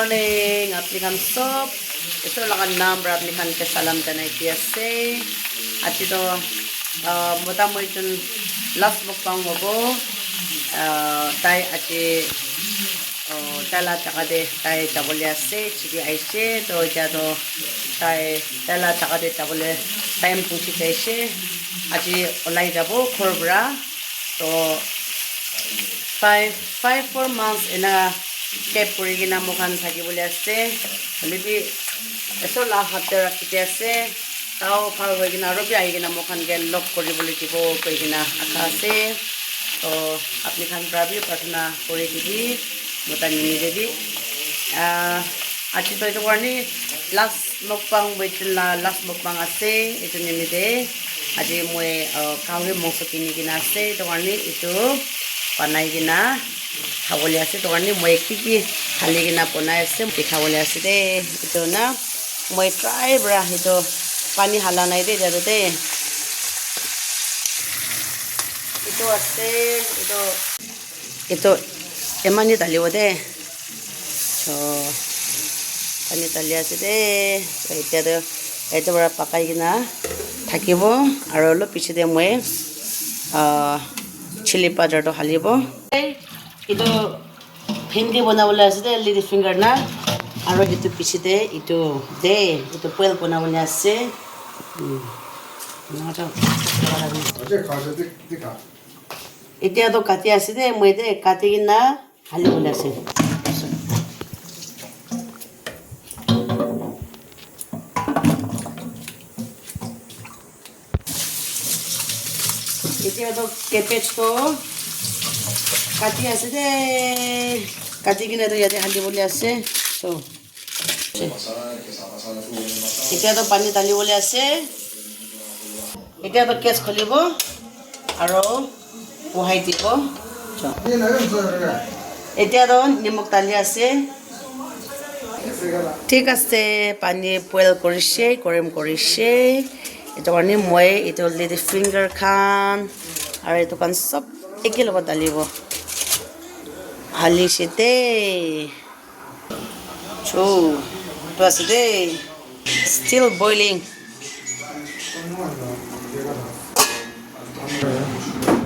morning. Aplikam sop. Ito lang ang number aplikam ke salam tanay tiyase. At ito mota mo itong last mukbang mo po. Tay ati tala takade tay tabulyase chigi aise to jado tay tala takade tabulye time puchi kaise ati olai jabo korbra to 4 months ina keep puri gina mukhan thaki bole ase libi eso la hatte rakite ase tao phal hoi gina robi ai gina mukhan ge lock kori bole tipo koi gina akase to apni khan prabi prarthana kori dibi mutan ni debi ati to itu warni last mukbang witla last mukbang ase itu ni de ati moi kawe mokso kini gina ase to warni itu panai gina khawole ase to warni moi kiki khali gina ponai ase khawole ase de itu na moi try bra itu pani hala nai de jado de itu ase itu emani taliwo de so pani tali ase de itu bra pakai gina থাকিবো আৰু অলপ পিছতে মই chilli powder টো হালিব ইটো ভিন্ডি বনাবলৈ আছে দে Lidi finger না আৰু ইটো পিছতে ইটো দে ইটো পয়েল বনাবলৈ আছে এতিয়া তো কাটি আছে দে মই দে কাটি কিনা হালিবলৈ আছে এতিয়া তো কেপেজ তো কাটি আছে দে কাটি কিনে তো ইয়াতে হালিবলৈ আছে তো এতিয়া তো পানী ঢালিবলৈ আছে এতিয়া তো কেছ খুলিব আৰু বহাই দিব এতিয়া তো নিমখ ঢালি আছে ঠিক আছে পানী বইল কৰিছে গৰম কৰিছে itu warni moi itu lady finger khan aru itu kan sob eki logot dalibo hali site chu to aside still boiling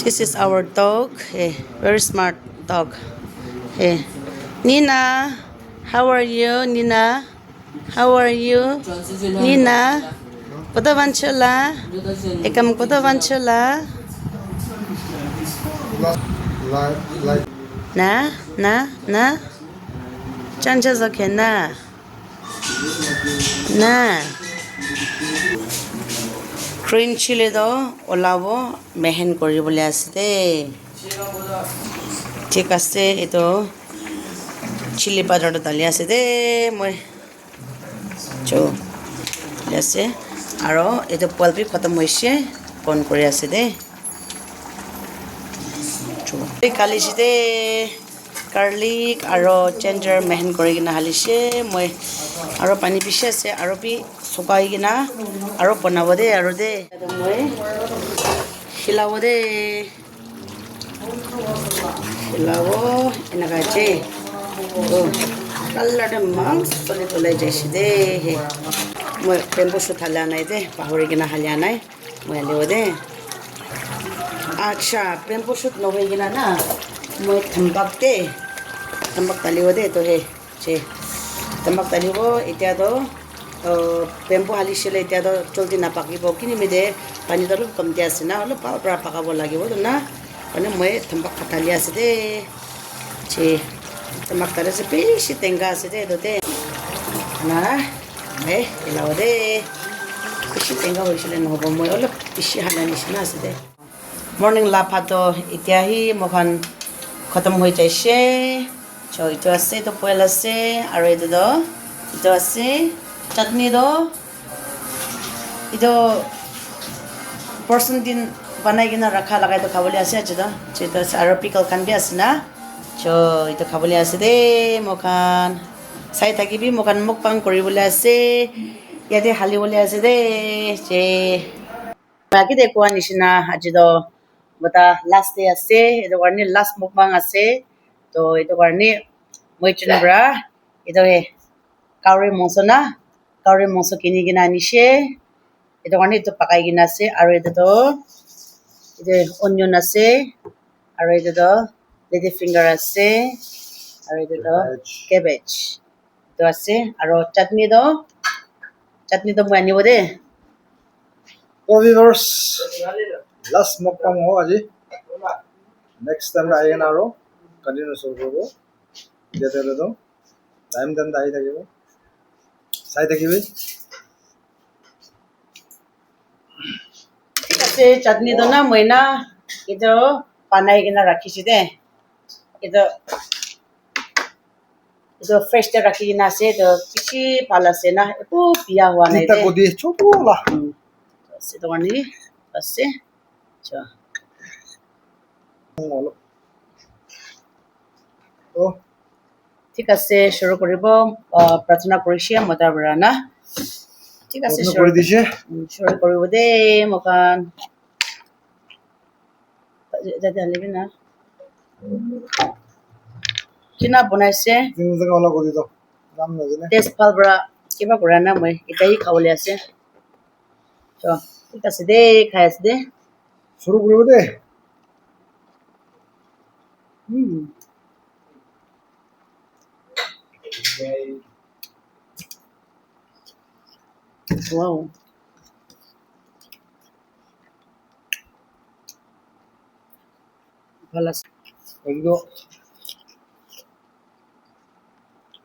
this is our dog very smart dog Nina, how are you? Nina, how are you? Nina, kota banchola ekam kota banchola na chancha zakena na green chili do olabo mehen koribole ase de ঠিক আছে eto chili powder to dali ase de moi cho ase আৰু এটো পলপি খতম হৈছে বন কৰি আছে দে এই কালিছিতে গাৰ্লিক আৰু জিঞ্জাৰ মেহন কৰি কিনা হালিছে মই আৰু পানী পিছে আছে আৰু পি শুকাই কিনা আৰু বনাব দে আৰু দে মই হিলাব দে হিলাব এনেকা আছে তো কালাৰটা মাংস চলি তলাই যাইছে দে মই বেম্বু শুট হালা নাই দে পাহৰি কিনা হালিয়া নাই মই হালিব দে আচ্ছা বেম্বু শুট নহয় কিনা না মই থাম্বাক তালিব দে তো হে থাম্বাক তালিব এতিয়া তো বেম্বু হালিছিলে এতিয়া তো জলদি নাপাকিব কিনিমি দে পানীটো অলপ কমতি আছে না অলপ পৰা পকাব লাগিব তো না মানে মই থাম্বাক কাটালি আছে দে থাম্বাক তালি আছে বেছি টেঙা আছে দে তো দে না হিলাব দে বেছি টেঙা হৈছিলে নহ'ব মই অলপ বেছি হালা নিচিনা আছে দে মৰ্ণিং লাফাটো এতিয়া আহি মোখন খতম হৈ যাইছে এইটো আছে এইটো পয়েল আছে আৰু এইটো আছে চাটনি এইটো পৰ্চন দিন বনাই কিনে ৰখা লগাইটো খাবলৈ আছে যিটো আছে আৰু পিকল খান বি আছে না এইটো খাবলৈ আছে দেই মোখান চাই থাকিবি মোখান মোক পাং কৰিবলৈ আছে ইয়াতে হালিবলৈ আছে দে বাকী দে কোৱা নিচিনা আজিতো বটা লাষ্ট ডে আছে এইটো কাৰণে লাষ্ট মুকবাং আছে তো এইটো কাৰণে মই চুনব্ৰা Ito kauri mongso na. Kauri mongso kini gina anishe. Ito kani ito pakai gina ase. Aro ito onion ase. Aro ito lady finger ase. Aro ito cabbage. Ito ase. Aro chutney mo anibo de. So viewers, last mukbang ho aji. Next time na ayan aro. Continue sorbo. Jete do. Time dan dai thakibo. Sai thakibe. Ase chutney do na moi na ito panai gina rakhishi de. Ito fresh te rakhi gina ase. Ito kichi phala ase na. Ito piya hua na Kita ide. ko di choto la. Ito kani ase. Cha. So ঠিক আছে শুরু কৰিব প্ৰাৰ্থনা কৰিছে মতাৰ পৰা না ঠিক আছে apna kori dishe. শুরু কৰিব দেই মকান যাতে আনিবি না কিনা বনাইছে Tin jaga ola kori do. Nam na jane. Test ভাল পৰা কিবা কৰা না মই এটাই খাবলৈ আছে তো ঠিক আছে দেই খাই আছে দেই Shuru koribo de. wow ভাল আছে Endo.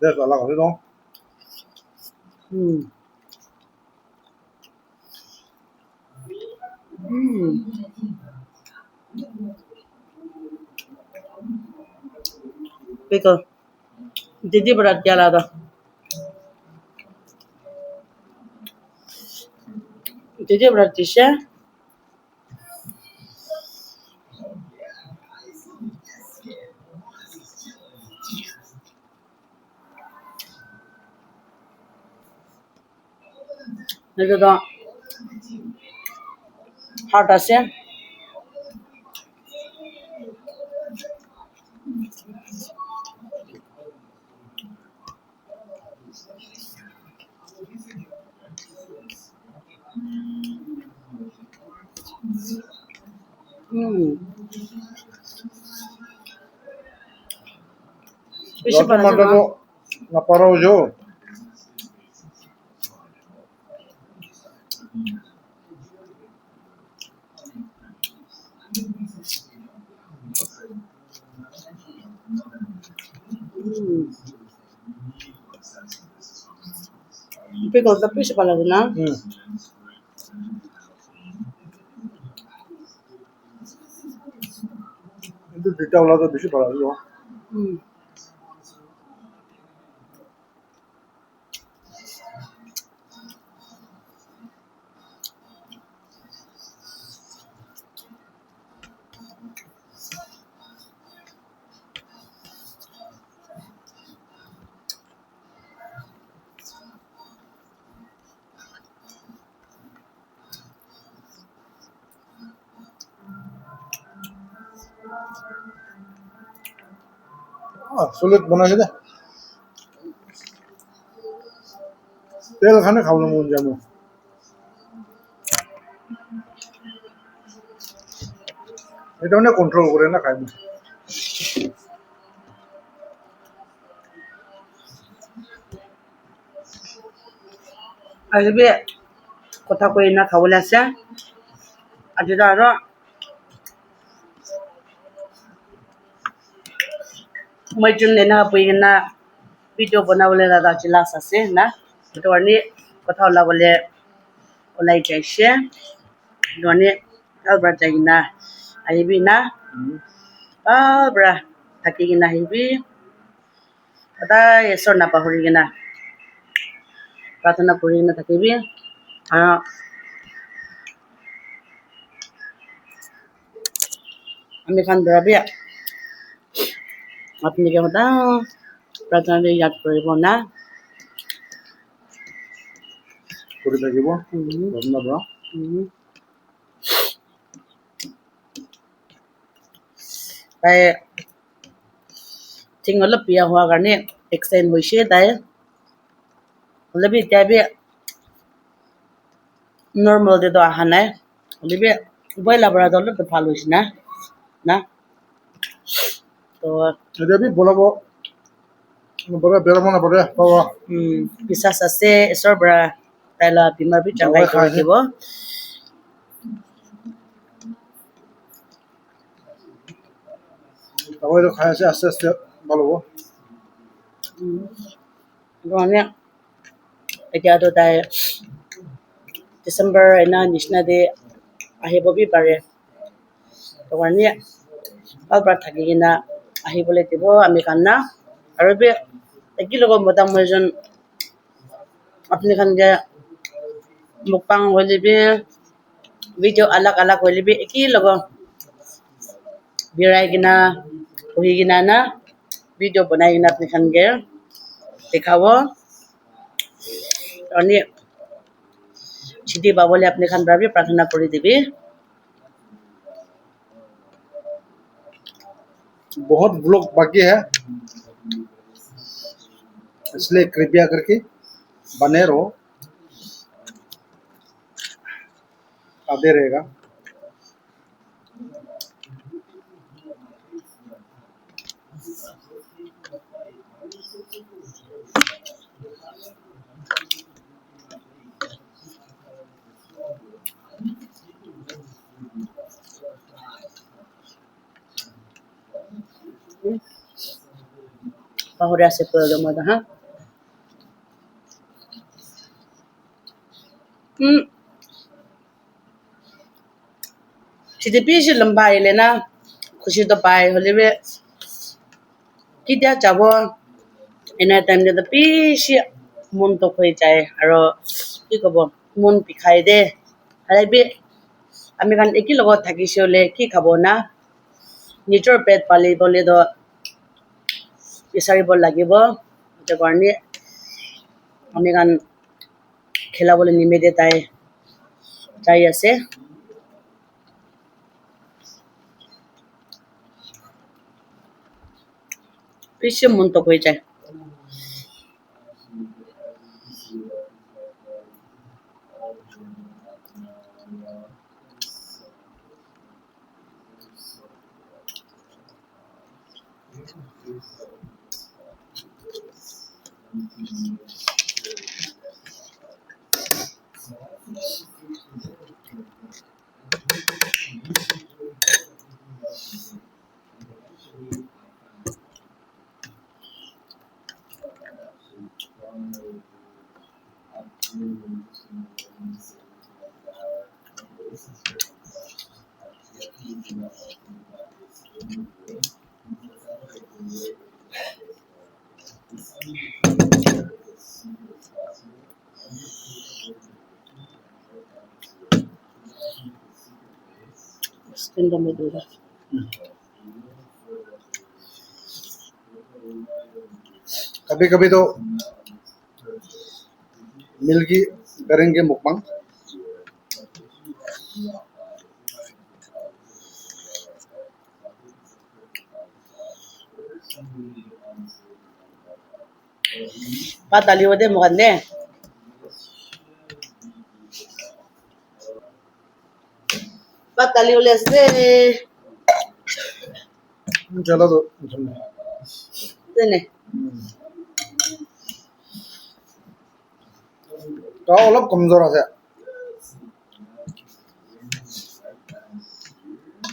De ala kori do. Pickle. Didi berat jala to. Didi berat disha. Itu to. Hot ase. Bisa Lato panas mata na. do na parao jo. Pickle tapi bisa panas na. Itu dita ola do beshi parao jo. Sulit বনাইছে দে তেল খানে খাবলৈ মন যায় মোৰ এটা মানে control করে না খাই Alibi kota ko ina kawala siya. Adida aro. May jun na po na video banawala na daw sila sa na. Ito ni kota wala wala ulay kay siya. Ito ni albert ay na. Alibi na. Bra. Takigin na hibi. Kata yeso na pahuri na. Pratana puri na takibi. Ami kan berabi ya. Apni ke mata pratana yad koribo na. করে থাকিব ধন্যবাদ bro Kaya tinggal piya huwa karni extend hoise tai lebi tabi normal de do ahana lebi boila bara do lo bhal hoise na to এতিয়া B বলাব বলে বেৰাব নপৰে পাবা pisas ase esor bara taila bimar bi changai Dawai kori khai dibo দাৱাইটো খাই আছে আস্তে আস্তে ভাল হ'ব Rone এতিয়া তো তাই December ena nishna de ahibo bi pare to karni albar thaki kina ahibole dibo ami kanna aru bi eki logo mota moijon apni khan ge mukbang hole bi video alag alag hole bi eki logo birai kina hui kina na video banai kina apni khan ge dekhabo ani chiti babole apni khan bara bi prarthana kori dibi बहुत blog बाकी है इसलिए कृपया करके बने रहो आते रहेगा pahori ase pura mo da ha chiti pi shi lamba ile na khushi to pai hole be kidia jabo ena time de pi shi mon to khoi jai aro ki kobo mon pikhai de hare bi ami kan eki logo thaki shole ki khabo na nijor pet pali bole do pisari bol lagibo to karni ami kan khela bole nimede tai jai ase pishi mon to khoi jai skin to me do that कभी कभी तो मिलके करेंगे मुकबंग patali ode mo kanne patali ole ase चलो तो tene तो अलग कमजोर আছে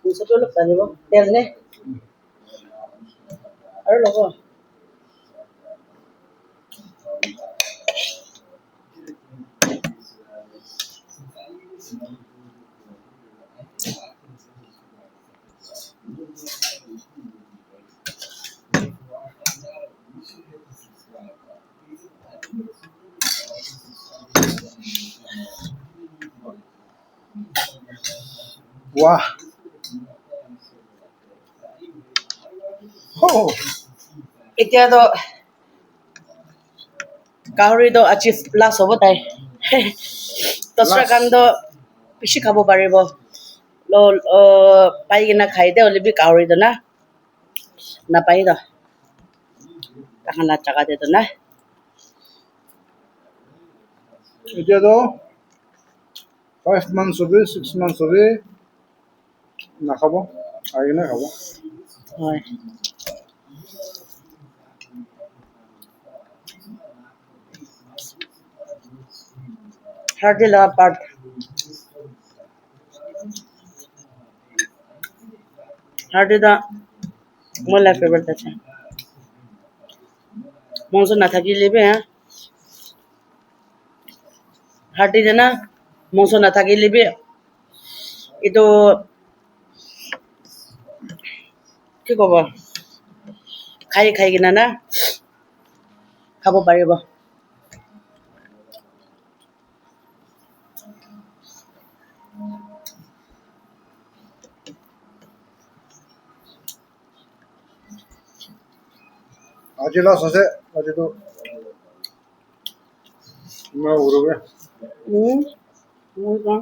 Gusto lo panibo terne aru logo वाह हो এতিয়া to kahori do achieve plus hobo tai tosra kan do pishi khabo paribo lo pai kina khai de ole bi kahori do na pai do এখন আর টাকা দিত না এতিয়াতো 5 months হবে 6 months হবে নাখাব আহি না খাব হয় হার্ডি লাগা পার্ট হার্ডিটা মোৰ লাইফ ফেভারিট আছে মাংস না থাকিলেবে হ্যাঁ হার্ডি যে না মাংস না থাকিলেবে এইটো কি ক'ব খাই খাই কিনা না খাব পাৰিব আজি লাষ্ট আছে আজিতো মই উৰুবে মোৰ গাঁও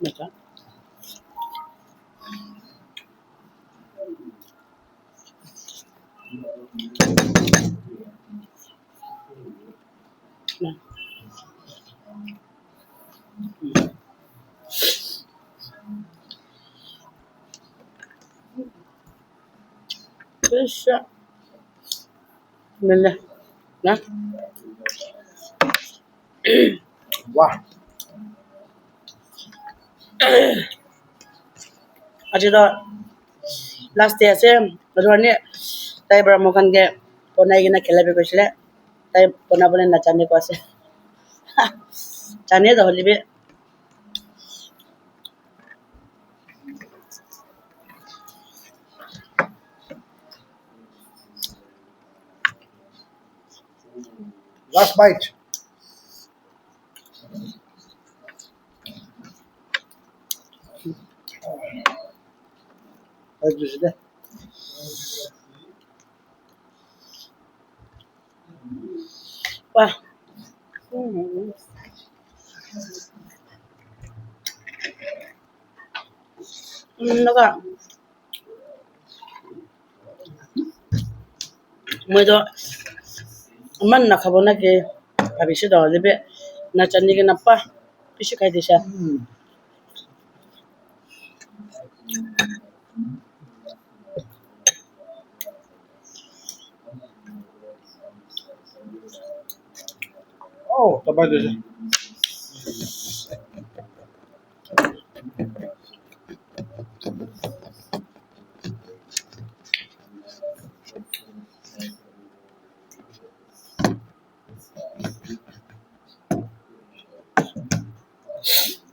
Mata. Nah. Bisa. Bismillah. Nah. বাহ আজি তো লাষ্ট ডে আছে ধৰণে তাই পৰা মোক খানকে বনাই কিনে খেলাব কৈছিলে তাই বনাবলৈ নাজানে কৈ আছে জানে নহ'লিবি লাষ্ট বাইট এই দিছে দে wah এনেকুৱা মইতো ইমান নাখাব না কি ভাবিছোঁ নহ'লিবি নাজানি কি নাপা পিছে খাই দিছা ও তাবাই দিছে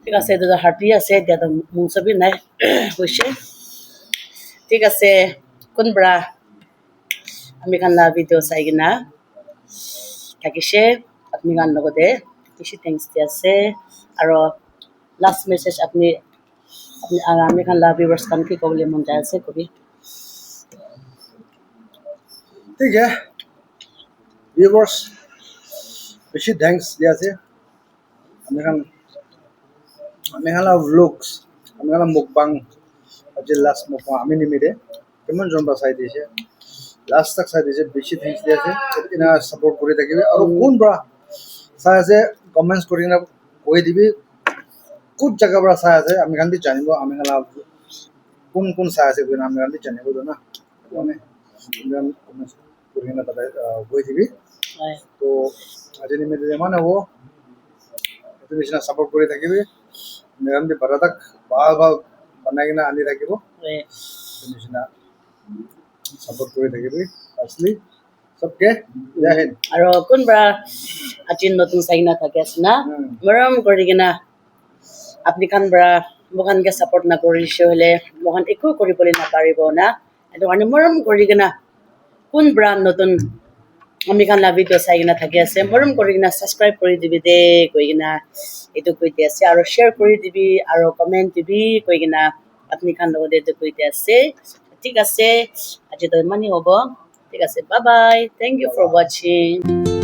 ঠিক আছে এইটো হাৰ্টি আছে এতিয়াতো মোৰ ছবি নাই হৈছে ঠিক আছে কোনবৰা আমি খানা ভিডিঅ' চাই কিনা থাকিছে আপুনি গান লগতে বেছি থেংকছ দি আছে আৰু লাষ্ট মেছেজ আপুনি আমি খানা ভিউৱাৰ্ছ কাম কি ক'বলৈ মন যায় আছে কবি ঠিক है ভিউয়ার্স বেশি থ্যাঙ্কস দিয়া আছে আমি খান ভ্লগস আমি খান মুকবাং আজি লাষ্ট মুকবাং আমি নিমিৰে কিমান জন বা চাই দিছে লাষ্ট তাক চাই দিছে বেছি থ্যাঙ্কস দিয়া আছে এনা সাপোর্ট কৰি থাকিবি আৰু কোন বা চাই আছে কমেন্টস কৰি না কৈ দিবি কোন জায়গা পৰা চাই আছে আমি খান জানিব আমি খান কোন চাই আছে কোন আমি খান জানিব না মানে কমেন্টস কৰি না তাতে কৈ দিবি হয় তো আজি নিমিতে যেমান হ'ব এইটো নিচিনা সাপোর্ট কৰি থাকিবি নিৰম দি বাৰাটাক ভাল বনাই কিনে আনি থাকিব হয় এইটো নিচিনা সাপোর্ট কৰি থাকিবি আসলি সবকে জয় হিন্দ আৰু কোনবৰা আজি নতুন চাই কিনা থাকে আছে না মৰম কৰি কিনা আপুনি খান বৰা মোক খানকে ছাপোৰ্ট নকৰিছে হ'লে মোক খান একো কৰিবলৈ নাপাৰিব না সেইটো কাৰণে মৰম কৰি কিনা কোন বৰা নতুন আমি খান la video চাই কিনা থাকি আছে মৰম কৰি কিনা subscribe কৰি দিবি দে কৈ কিনা এইটো কৈ দি আছে আৰু share কৰি দিবি আৰু comment দিবি কৈ কিনা আপনি খান লগত এইটো কৈ দি আছে ঠিক আছে আজি তো ইমানেই হ'ব ঠিক আছে bye bye thank you for watching